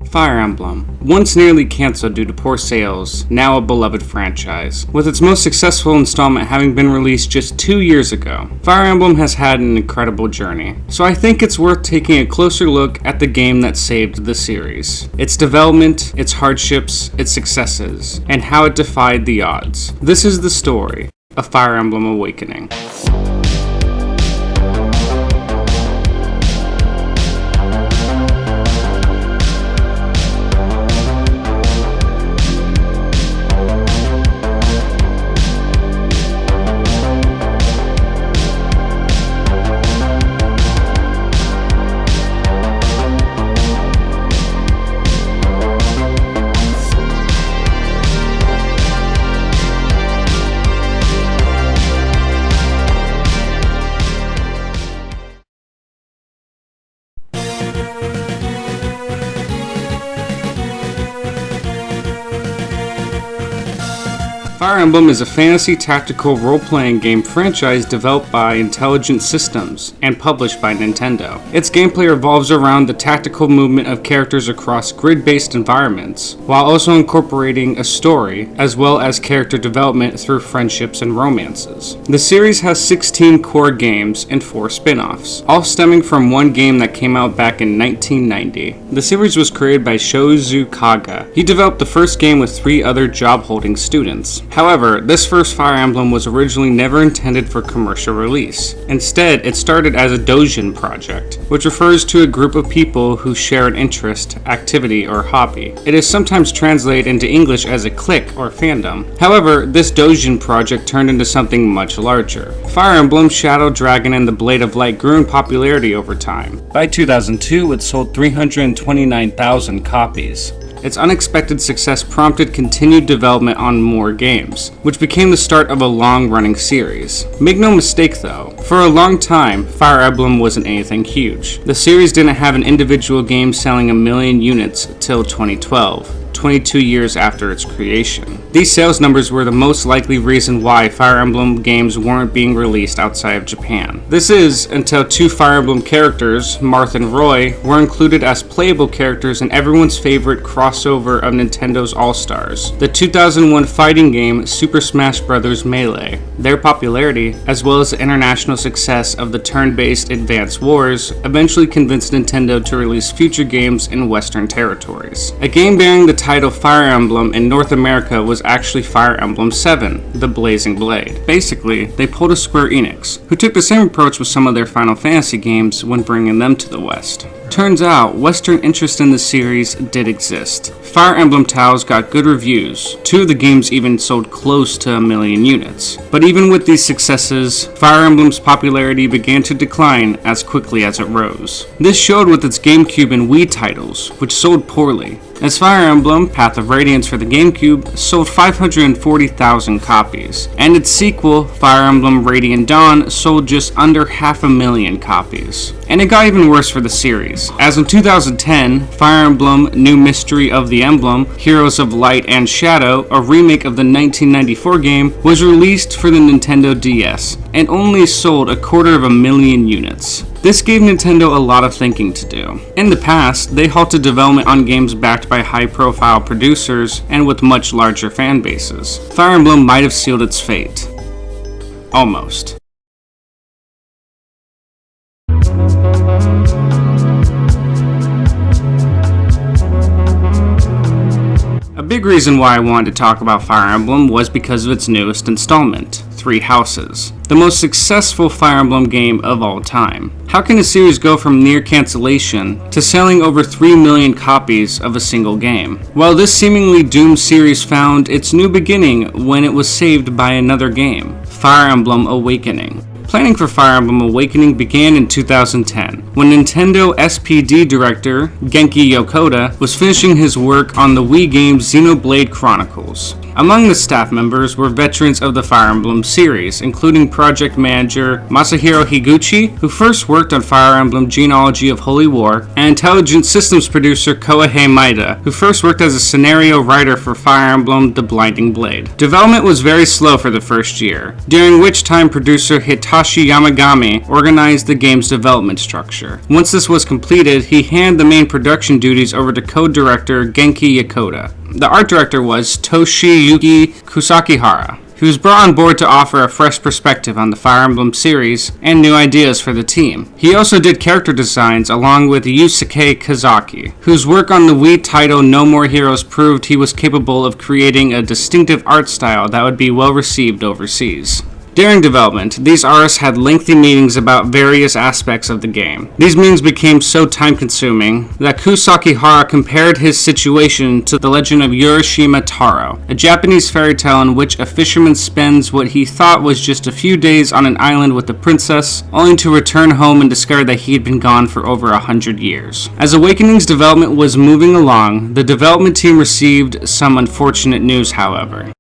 Fire Emblem. Once nearly cancelled due to poor sales, now a beloved franchise, with its most successful installment having been released just 2 years ago. Fire Emblem has had an incredible journey, so I think it's worth taking a closer look at the game that saved the series, its development, its hardships, its successes, and how it defied the odds. This is the story of Fire Emblem Awakening. Fire Emblem is a fantasy tactical role-playing game franchise developed by Intelligent Systems and published by Nintendo. Its gameplay revolves around the tactical movement of characters across grid-based environments, while also incorporating a story, as well as character development through friendships and romances. The series has 16 core games and 4 spin-offs, all stemming from one game that came out back in 1990. The series was created by Shozu Kaga. He developed the first game with 3 other job-holding students. However, this first Fire Emblem was originally never intended for commercial release. Instead, it started as a doujin project, which refers to a group of people who share an interest, activity, or hobby. It is sometimes translated into English as a clique or fandom. However, this doujin project turned into something much larger. Fire Emblem, Shadow Dragon, and the Blade of Light grew in popularity over time. By 2002, it sold 329,000 copies. Its unexpected success prompted continued development on more games, which became the start of a long-running series. Make no mistake though, for a long time, Fire Emblem wasn't anything huge. The series didn't have an individual game selling 1 million units till 2012. 22 years after its creation. These sales numbers were the most likely reason why Fire Emblem games weren't being released outside of Japan. This is until 2 Fire Emblem characters, Marth and Roy, were included as playable characters in everyone's favorite crossover of Nintendo's All-Stars, the 2001 fighting game Super Smash Bros. Melee. Their popularity, as well as the international success of the turn-based Advance Wars, eventually convinced Nintendo to release future games in Western territories. A game bearing the title Fire Emblem in North America was actually Fire Emblem 7, The Blazing Blade. Basically, they pulled a Square Enix, who took the same approach with some of their Final Fantasy games when bringing them to the West. Turns out, Western interest in the series did exist. Fire Emblem titles got good reviews. 2 of the games even sold close to 1 million units. But even with these successes, Fire Emblem's popularity began to decline as quickly as it rose. This showed with its GameCube and Wii titles, which sold poorly, as Fire Emblem, Path of Radiance for the GameCube, sold 540,000 copies, and its sequel, Fire Emblem Radiant Dawn, sold just under 500,000 copies. And it got even worse for the series, as in 2010, Fire Emblem New Mystery of the Emblem, Heroes of Light and Shadow, a remake of the 1994 game, was released for the Nintendo DS, and only sold 250,000 units. This gave Nintendo a lot of thinking to do. In the past, they halted development on games backed by high-profile producers and with much larger fan bases. Fire Emblem might have sealed its fate. Almost. A big reason why I wanted to talk about Fire Emblem was because of its newest installment, Three Houses, the most successful Fire Emblem game of all time. How can a series go from near cancellation to selling over 3 million copies of a single game? Well, this seemingly doomed series found its new beginning when it was saved by another game, Fire Emblem Awakening. Planning for Fire Emblem Awakening began in 2010, when Nintendo SPD director Genki Yokota was finishing his work on the Wii game Xenoblade Chronicles. Among the staff members were veterans of the Fire Emblem series, including project manager Masahiro Higuchi, who first worked on Fire Emblem Genealogy of Holy War, and intelligent systems producer Kohei Maeda, who first worked as a scenario writer for Fire Emblem The Blinding Blade. Development was very slow for the first year, during which time producer Hitachi Yamagami organized the game's development structure. Once this was completed, he handed the main production duties over to co-director Genki Yokota. The art director was Toshiyuki Kusakihara, who was brought on board to offer a fresh perspective on the Fire Emblem series and new ideas for the team. He also did character designs along with Yusuke Kazaki, whose work on the Wii title No More Heroes proved he was capable of creating a distinctive art style that would be well received overseas. During development, these artists had lengthy meetings about various aspects of the game. These meetings became so time-consuming that Kusakihara compared his situation to the legend of Urashima Taro, a Japanese fairy tale in which a fisherman spends what he thought was just a few days on an island with a princess, only to return home and discover that he had been gone for over 100 years. As Awakening's development was moving along, the development team received some unfortunate news, however.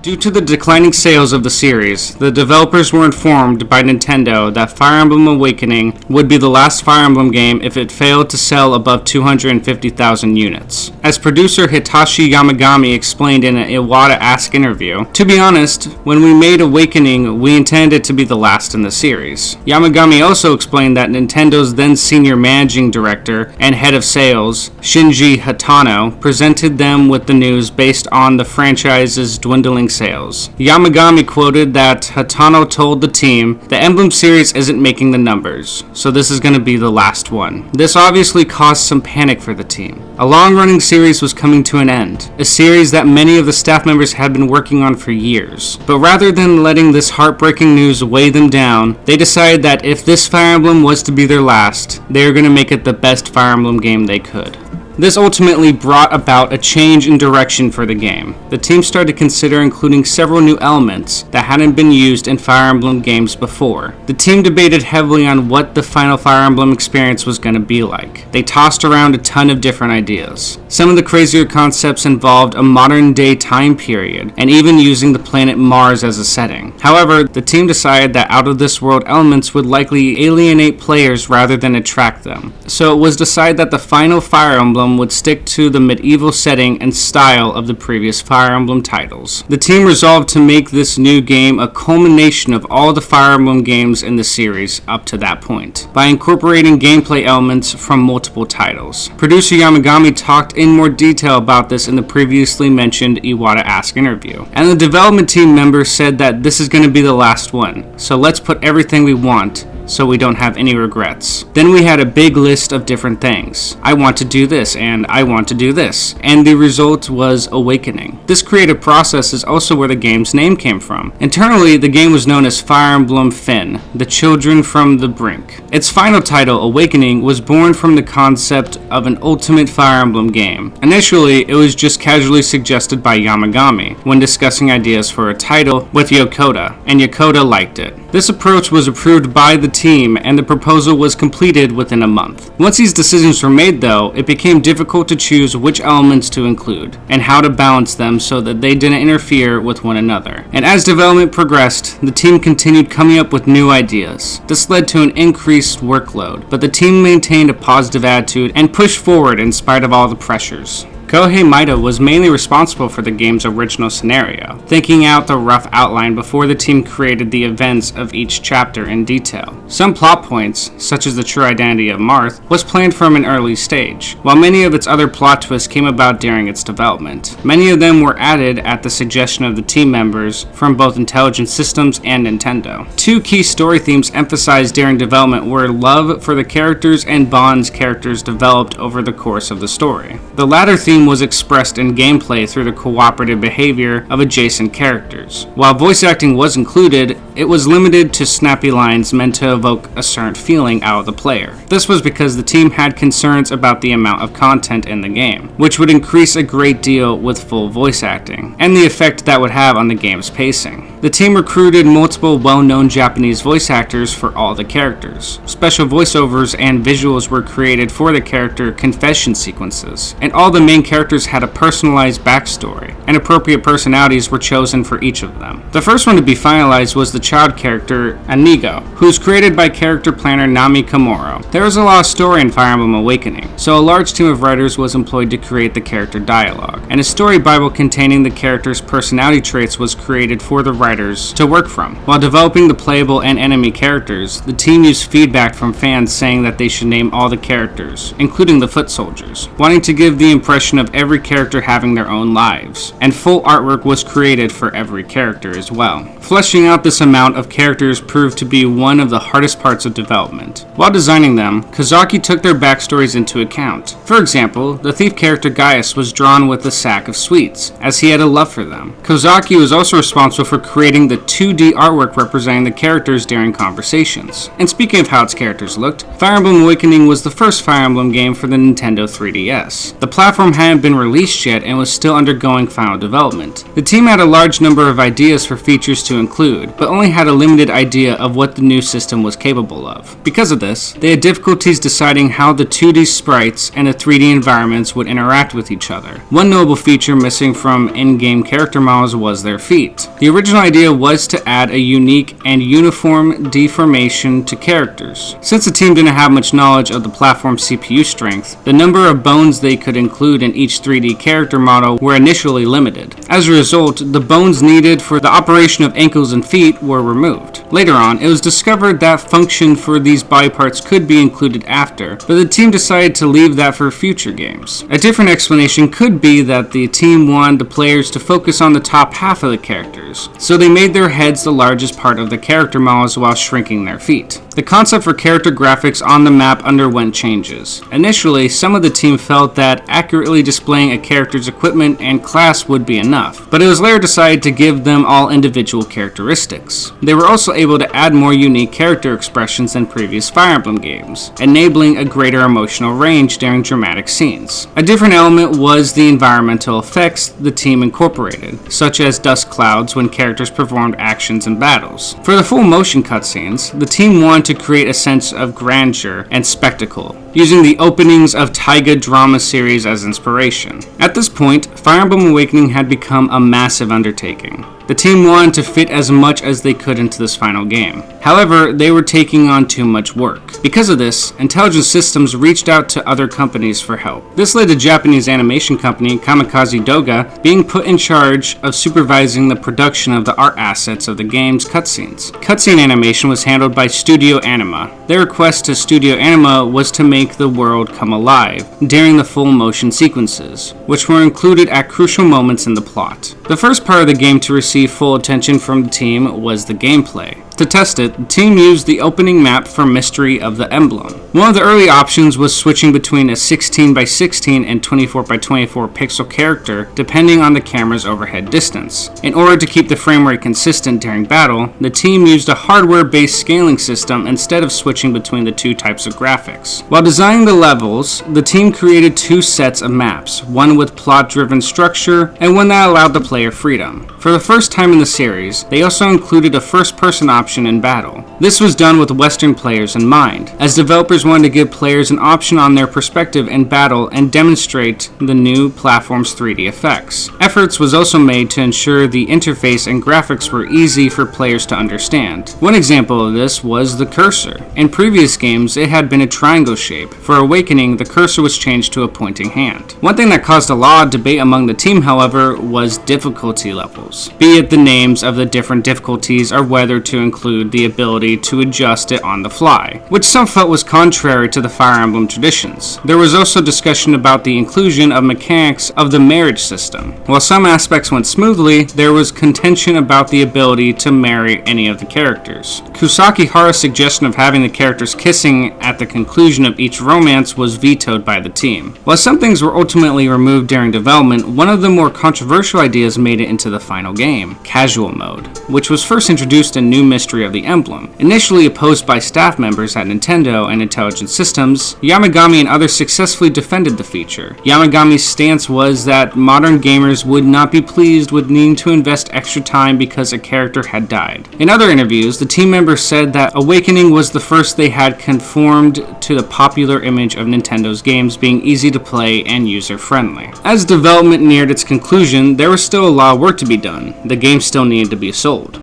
Due to the declining sales of the series, the developers were informed by Nintendo that Fire Emblem Awakening would be the last Fire Emblem game if it failed to sell above 250,000 units. As producer Hitachi Yamagami explained in an Iwata Ask interview, "To be honest, when we made Awakening, we intended it to be the last in the series." Yamagami also explained that Nintendo's then senior managing director and head of sales, Shinji Hatano, presented them with the news based on the franchise's dwindling sales. Yamagami quoted that Hatano told the team, "The Emblem series isn't making the numbers, so this is going to be the last one." This obviously caused some panic for the team. A long-running series was coming to an end, a series that many of the staff members had been working on for years. But rather than letting this heartbreaking news weigh them down, they decided that if this Fire Emblem was to be their last, they were going to make it the best Fire Emblem game they could. This ultimately brought about a change in direction for the game. The team started to consider including several new elements that hadn't been used in Fire Emblem games before. The team debated heavily on what the final Fire Emblem experience was going to be like. They tossed around a ton of different ideas. Some of the crazier concepts involved a modern day time period, and even using the planet Mars as a setting. However, the team decided that out of this world elements would likely alienate players rather than attract them. So it was decided that the final Fire Emblem would stick to the medieval setting and style of the previous Fire Emblem titles. The team resolved to make this new game a culmination of all the Fire Emblem games in the series up to that point, by incorporating gameplay elements from multiple titles. Producer Yamagami talked in more detail about this in the previously mentioned Iwata Ask interview, and the development team members said that this is going to be the last one, so let's put everything we want so we don't have any regrets. Then we had a big list of different things. I want to do this, and I want to do this. And the result was Awakening. This creative process is also where the game's name came from. Internally, the game was known as Fire Emblem Finn, the Children from the Brink. Its final title, Awakening, was born from the concept of an ultimate Fire Emblem game. Initially, it was just casually suggested by Yamagami when discussing ideas for a title with Yokota, and Yokota liked it. This approach was approved by the team, and the proposal was completed within a month. Once these decisions were made, though, it became difficult to choose which elements to include, and how to balance them so that they didn't interfere with one another. And as development progressed, the team continued coming up with new ideas. This led to an increased workload, but the team maintained a positive attitude and pushed forward in spite of all the pressures. Kohei Maeda was mainly responsible for the game's original scenario, thinking out the rough outline before the team created the events of each chapter in detail. Some plot points, such as the true identity of Marth, was planned from an early stage, while many of its other plot twists came about during its development. Many of them were added at the suggestion of the team members from both Intelligent Systems and Nintendo. Two key story themes emphasized during development were love for the characters and bonds characters developed over the course of the story. The latter theme was expressed in gameplay through the cooperative behavior of adjacent characters. While voice acting was included, it was limited to snappy lines meant to evoke a certain feeling out of the player. This was because the team had concerns about the amount of content in the game, which would increase a great deal with full voice acting, and the effect that would have on the game's pacing. The team recruited multiple well-known Japanese voice actors for all the characters. Special voiceovers and visuals were created for the character confession sequences, and all the main characters had a personalized backstory, and appropriate personalities were chosen for each of them. The first one to be finalized was the child character, Inigo, who was created by character planner Nami Komuro. There was a lot of story in Fire Emblem Awakening, so a large team of writers was employed to create the character dialogue, and a story bible containing the character's personality traits was created for the writers to work from. While developing the playable and enemy characters, the team used feedback from fans saying that they should name all the characters, including the foot soldiers, wanting to give the impression of every character having their own lives, and full artwork was created for every character as well. Fleshing out this amount of characters proved to be one of the hardest parts of development. While designing them, Kozaki took their backstories into account. For example, the thief character Gaius was drawn with a sack of sweets, as he had a love for them. Kozaki was also responsible for creating the 2D artwork representing the characters during conversations. And speaking of how its characters looked, Fire Emblem Awakening was the first Fire Emblem game for the Nintendo 3DS. The platform hadn't been released yet and was still undergoing final development. The team had a large number of ideas for features to include, but only had a limited idea of what the new system was capable of. Because of this, they had difficulties deciding how the 2D sprites and the 3D environments would interact with each other. One notable feature missing from in-game character models was their feet. The original idea was to add a unique and uniform deformation to characters. Since the team didn't have much knowledge of the platform's CPU strength, the number of bones they could include in each 3D character model were initially limited. As a result, the bones needed for the operation of ankles and feet were removed. Later on, it was discovered that function for these body parts could be included after, but the team decided to leave that for future games. A different explanation could be that the team wanted the players to focus on the top half of the characters, so they made their heads the largest part of the character models while shrinking their feet. The concept for character graphics on the map underwent changes. Initially, some of the team felt that accurately displaying a character's equipment and class would be enough, but it was later decided to give them all individual characteristics. They were also able to add more unique character expressions than previous Fire Emblem games, enabling a greater emotional range during dramatic scenes. A different element was the environmental effects the team incorporated, such as dust clouds when characters performed actions in battles. For the full motion cutscenes, the team wanted to create a sense of grandeur and spectacle, using the openings of Taiga drama series as inspiration. At this point, Fire Emblem Awakening had become a massive undertaking. The team wanted to fit as much as they could into this final game. However, they were taking on too much work. Because of this, Intelligent Systems reached out to other companies for help. This led to Japanese animation company Kamikaze Doga being put in charge of supervising the production of the art assets of the game's cutscenes. Cutscene animation was handled by Studio Anima. Their request to Studio Anima was to make the world come alive during the full motion sequences, which were included at crucial moments in the plot. The first part of the game to receive full attention from the team was the gameplay. To test it, the team used the opening map for Mystery of the Emblem. One of the early options was switching between a 16x16 and 24x24 pixel character depending on the camera's overhead distance. In order to keep the frame rate consistent during battle, the team used a hardware-based scaling system instead of switching between the two types of graphics. While designing the levels, the team created two sets of maps, one with plot-driven structure and one that allowed the player freedom. For the first time in the series, they also included a first-person option in battle. This was done with Western players in mind, as developers wanted to give players an option on their perspective in battle and demonstrate the new platform's 3D effects. Efforts was also made to ensure the interface and graphics were easy for players to understand. One example of this was the cursor. In previous games, it had been a triangle shape. For Awakening, the cursor was changed to a pointing hand. One thing that caused a lot of debate among the team, however, was difficulty levels, be it the names of the different difficulties or whether to include the ability to adjust it on the fly, which some felt was contrary to the Fire Emblem traditions. There was also discussion about the inclusion of mechanics of the marriage system. While some aspects went smoothly, there was contention about the ability to marry any of the characters. Kusaki Hara's suggestion of having the characters kissing at the conclusion of each romance was vetoed by the team. While some things were ultimately removed during development, one of the more controversial ideas made it into the final game, casual mode, which was first introduced in New Mission history of the Emblem. Initially opposed by staff members at Nintendo and Intelligent Systems, Yamagami and others successfully defended the feature. Yamagami's stance was that modern gamers would not be pleased with needing to invest extra time because a character had died. In other interviews, the team members said that Awakening was the first they had conformed to the popular image of Nintendo's games being easy to play and user-friendly. As development neared its conclusion, there was still a lot of work to be done. The game still needed to be sold.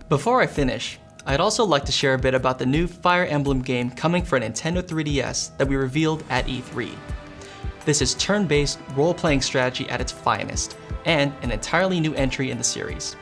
Before I finish, I'd also like to share a bit about the new Fire Emblem game coming for Nintendo 3DS that we revealed at E3. This is turn-based role-playing strategy at its finest, and an entirely new entry in the series.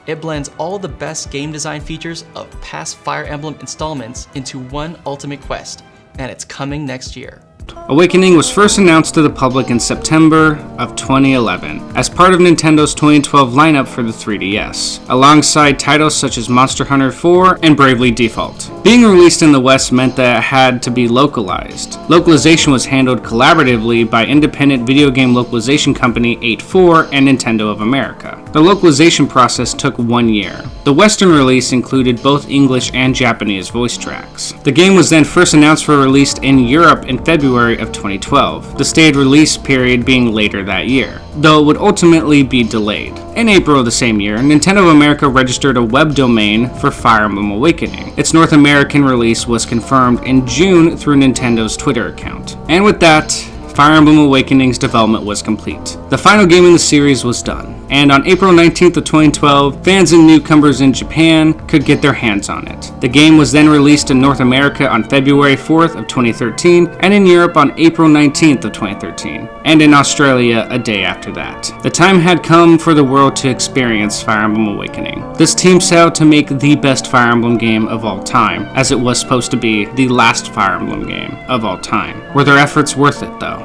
It blends all of the best game design features of past Fire Emblem installments into one ultimate quest, and it's coming next year. Awakening was first announced to the public in September of 2011 as part of Nintendo's 2012 lineup for the 3DS, alongside titles such as Monster Hunter 4 and Bravely Default. Being released in the West meant that it had to be localized. Localization was handled collaboratively by independent video game localization company 8-4 and Nintendo of America. The localization process took 1 year. The Western release included both English and Japanese voice tracks. The game was then first announced for release in Europe in February of 2012, the stated release period being later that year, though it would ultimately be delayed. In April of the same year, Nintendo of America registered a web domain for Fire Emblem Awakening. Its North American release was confirmed in June through Nintendo's Twitter account. And with that, Fire Emblem Awakening's development was complete. The final game in the series was done, and on April 19th of 2012, fans and newcomers in Japan could get their hands on it. The game was then released in North America on February 4th of 2013, and in Europe on April 19th of 2013, and in Australia a day after that. The time had come for the world to experience Fire Emblem Awakening. This team set out to make the best Fire Emblem game of all time, as it was supposed to be the last Fire Emblem game of all time. Were their efforts worth it though?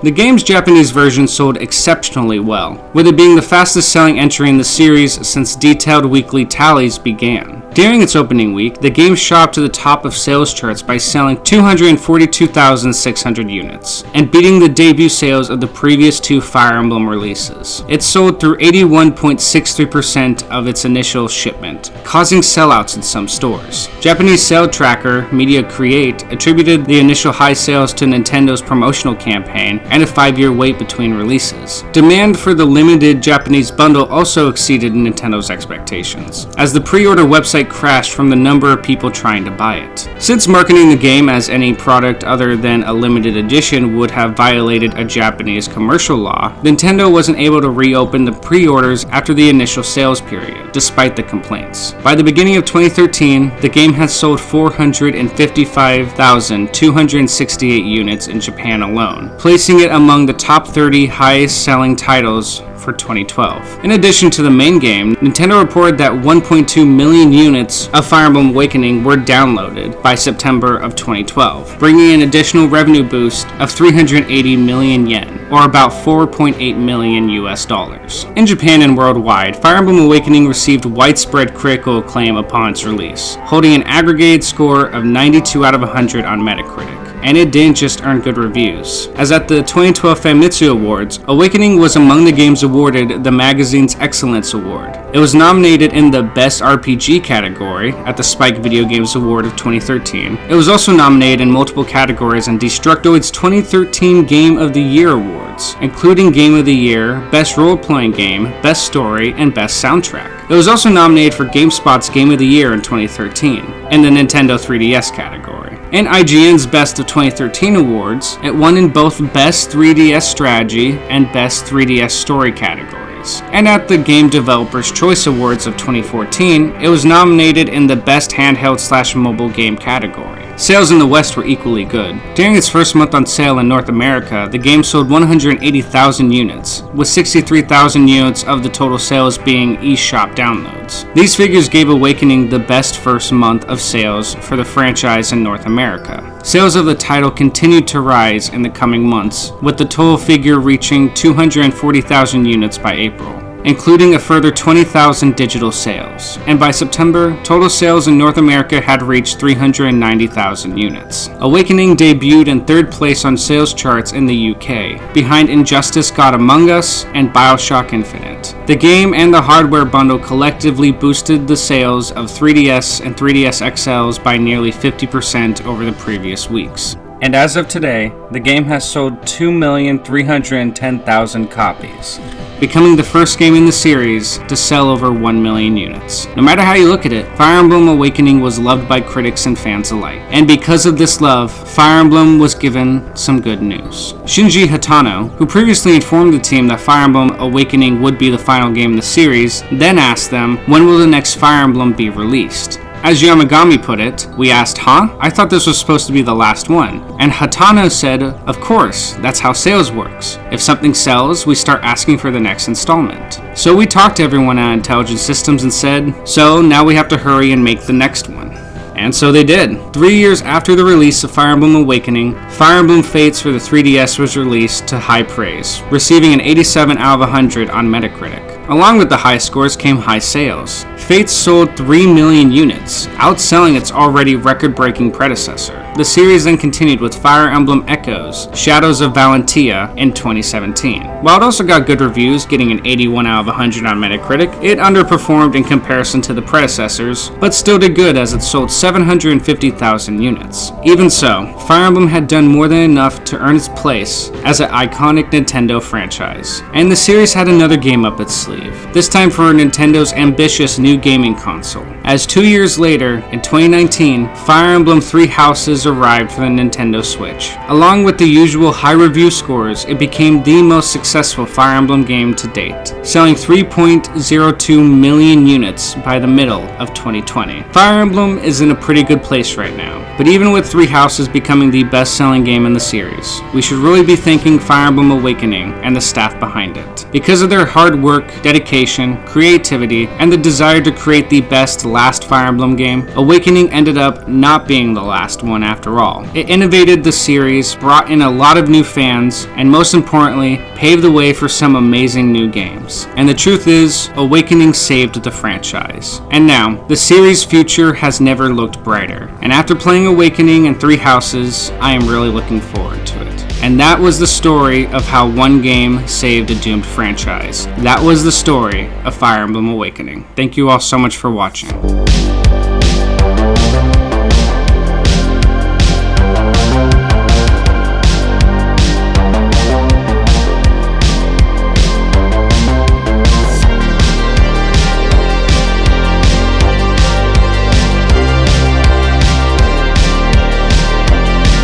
The game's Japanese version sold exceptionally well, with it being the fastest selling entry in the series since detailed weekly tallies began. During its opening week, the game shot to the top of sales charts by selling 242,600 units, and beating the debut sales of the previous two Fire Emblem releases. It sold through 81.63% of its initial shipment, causing sellouts in some stores. Japanese sale tracker Media Create attributed the initial high sales to Nintendo's promotional campaign and a 5-year wait between releases. Demand for the limited Japanese bundle also exceeded Nintendo's expectations, as the pre-order website crashed from the number of people trying to buy it. Since marketing the game as any product other than a limited edition would have violated a Japanese commercial law, Nintendo wasn't able to reopen the pre-orders after the initial sales period, despite the complaints. By the beginning of 2013, the game had sold 455,268 units in Japan alone, placing it among the top 30 highest selling titles for 2012. In addition to the main game, Nintendo reported that 1.2 million units of Fire Emblem Awakening were downloaded by September of 2012, bringing an additional revenue boost of 380 million yen, or about 4.8 million US dollars. In Japan and worldwide, Fire Emblem Awakening received widespread critical acclaim upon its release, holding an aggregated score of 92 out of 100 on Metacritic. And it didn't just earn good reviews, as at the 2012 Famitsu Awards, Awakening was among the games awarded the magazine's Excellence Award. It was nominated in the Best RPG category at the Spike Video Games Award of 2013. It was also nominated in multiple categories in Destructoid's 2013 Game of the Year Awards, including Game of the Year, Best Role-Playing Game, Best Story, and Best Soundtrack. It was also nominated for GameSpot's Game of the Year in 2013, in the Nintendo 3DS category. In IGN's Best of 2013 awards, it won in both Best 3DS Strategy and Best 3DS Story categories. And at the Game Developers' Choice Awards of 2014, it was nominated in the Best Handheld/Mobile Game category. Sales in the West were equally good. During its first month on sale in North America, the game sold 180,000 units, with 63,000 units of the total sales being eShop downloads. These figures gave Awakening the best first month of sales for the franchise in North America. Sales of the title continued to rise in the coming months, with the total figure reaching 240,000 units by April. including a further 20,000 digital sales. And by September, total sales in North America had reached 390,000 units. Awakening debuted in 3rd place on sales charts in the UK, behind Injustice: God Among Us and BioShock Infinite. The game and the hardware bundle collectively boosted the sales of 3DS and 3DS XLs by nearly 50% over the previous weeks. And as of today, the game has sold 2,310,000 copies, becoming the first game in the series to sell over 1 million units. No matter how you look at it, Fire Emblem Awakening was loved by critics and fans alike. And because of this love, Fire Emblem was given some good news. Shinji Hatano, who previously informed the team that Fire Emblem Awakening would be the final game in the series, then asked them, when will the next Fire Emblem be released? As Yamagami put it, we asked, huh? I thought this was supposed to be the last one. And Hatano said, of course, that's how sales works. If something sells, we start asking for the next installment. So we talked to everyone at Intelligent Systems and said, so now we have to hurry and make the next one. And so they did. 3 years after the release of Fire Emblem Awakening, Fire Emblem Fates for the 3DS was released to high praise, receiving an 87 out of 100 on Metacritic. Along with the high scores came high sales. Fates sold 3 million units, outselling its already record-breaking predecessor. The series then continued with Fire Emblem Echoes: Shadows of Valentia in 2017. While it also got good reviews, getting an 81 out of 100 on Metacritic, it underperformed in comparison to the predecessors, but still did good as it sold 750,000 units. Even so, Fire Emblem had done more than enough to earn its place as an iconic Nintendo franchise, and the series had another game up its sleeve, this time for Nintendo's ambitious new gaming console. As 2 years later, in 2019, Fire Emblem Three Houses arrived for the Nintendo Switch. Along with the usual high review scores, it became the most successful Fire Emblem game to date, selling 3.02 million units by the middle of 2020. Fire Emblem is in a pretty good place right now, but even with Three Houses becoming the best-selling game in the series, we should really be thanking Fire Emblem Awakening and the staff behind it. Because of their hard work, dedication, creativity, and the desire to create the best last Fire Emblem game, Awakening ended up not being the last one after all. It innovated the series, brought in a lot of new fans, and most importantly, paved the way for some amazing new games. And the truth is, Awakening saved the franchise. And now, the series' future has never looked brighter. And after playing Awakening and Three Houses, I am really looking forward to it. And that was the story of how one game saved a doomed franchise. That was the story of Fire Emblem Awakening. Thank you all so much for watching.